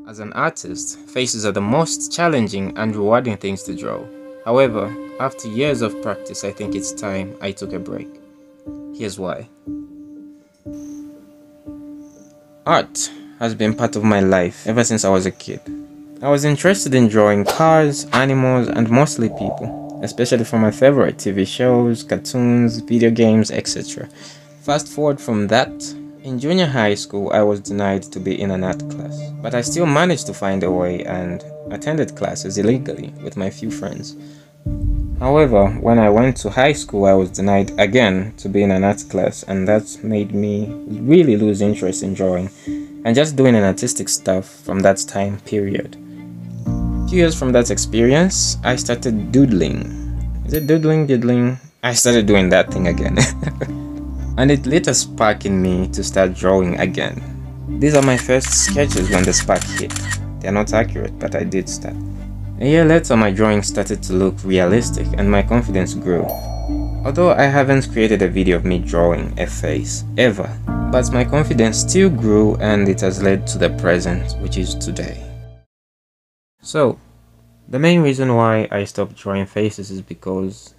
As an artist, faces are the most challenging and rewarding things to draw. However, after years of practice, I think it's time I took a break. Here's why. Art has been part of my life ever since I was a kid. I was interested in drawing cars, animals, and mostly people, especially from my favorite TV shows, cartoons, video games, etc. Fast forward from that, in junior high school I was denied to be in an art class, but I still managed to find a way and attended classes illegally with my few friends. However, when I went to high school I was denied again to be in an art class, and that made me really lose interest in drawing and just doing an artistic stuff from that time period. A few years from that experience, I started doodling. Is it doodling? I started doing that thing again. And it lit a spark in me to start drawing again. These are my first sketches when the spark hit. They are not accurate, but I did start. A year later, my drawing started to look realistic and my confidence grew. Although I haven't created a video of me drawing a face, ever, but my confidence still grew and it has led to the present, which is today. So, the main reason why I stopped drawing faces is because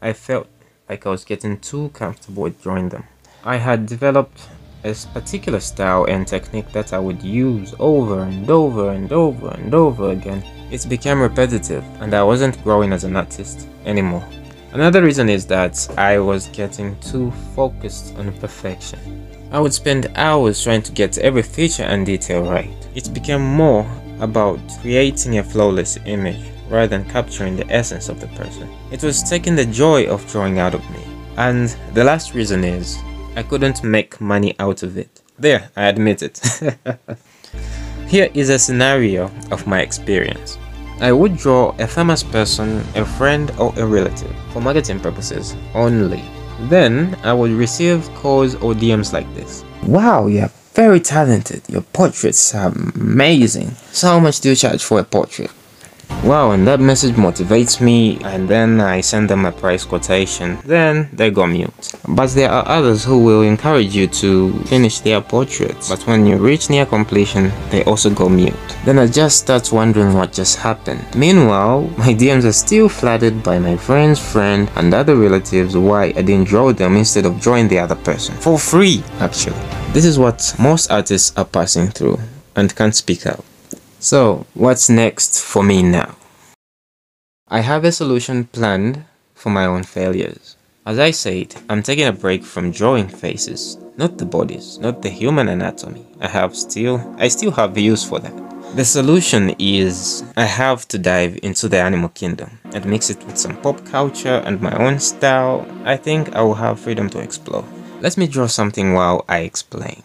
I felt like I was getting too comfortable with drawing them. I had developed a particular style and technique that I would use over and over and over and over again. It became repetitive and I wasn't growing as an artist anymore. Another reason is that I was getting too focused on perfection. I would spend hours trying to get every feature and detail right. It became more about creating a flawless image rather than capturing the essence of the person. It was taking the joy of drawing out of me. And the last reason is, I couldn't make money out of it. There, I admit it. Here is a scenario of my experience. I would draw a famous person, a friend or a relative, for marketing purposes only. Then, I would receive calls or DMs like this. Wow, you're very talented. Your portraits are amazing. So how much do you charge for a portrait? Wow, and that message motivates me, and then I send them a price quotation. Then they go mute. But there are others who will encourage you to finish their portraits, but when you reach near completion, they also go mute. Then I just start wondering what just happened. Meanwhile, my DMs are still flooded by my friend's friend and other relatives why I didn't draw them instead of drawing the other person. For free, actually. This is what most artists are passing through and can't speak out. So, what's next for me now? I have a solution planned for my own failures. As I said, I'm taking a break from drawing faces, not the bodies, not the human anatomy. I still have use for that. The solution is, I have to dive into the animal kingdom and mix it with some pop culture and my own style. I think I will have freedom to explore. Let me draw something while I explain.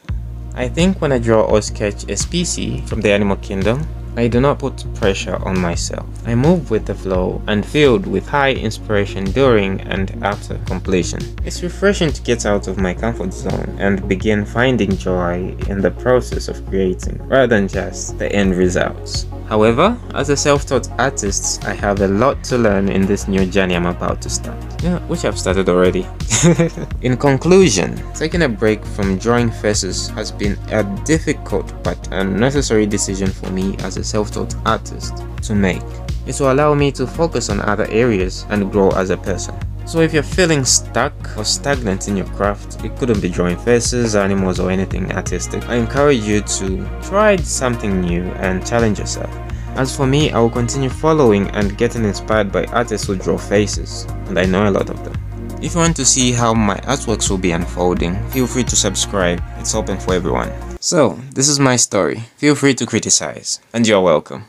I think when I draw or sketch a species from the animal kingdom, I do not put pressure on myself. I move with the flow and filled with high inspiration during and after completion. It's refreshing to get out of my comfort zone and begin finding joy in the process of creating, rather than just the end results. However, as a self-taught artist, I have a lot to learn in this new journey I'm about to start. Yeah, which I've started already. In conclusion, taking a break from drawing faces has been a difficult but a necessary decision for me as a self-taught artist to make. It will allow me to focus on other areas and grow as a person. So if you're feeling stuck or stagnant in your craft, it couldn't be drawing faces, animals or anything artistic, I encourage you to try something new and challenge yourself. As for me, I will continue following and getting inspired by artists who draw faces, and I know a lot of them. If you want to see how my artworks will be unfolding, feel free to subscribe. It's open for everyone. So, this is my story. Feel free to criticize, and you're welcome.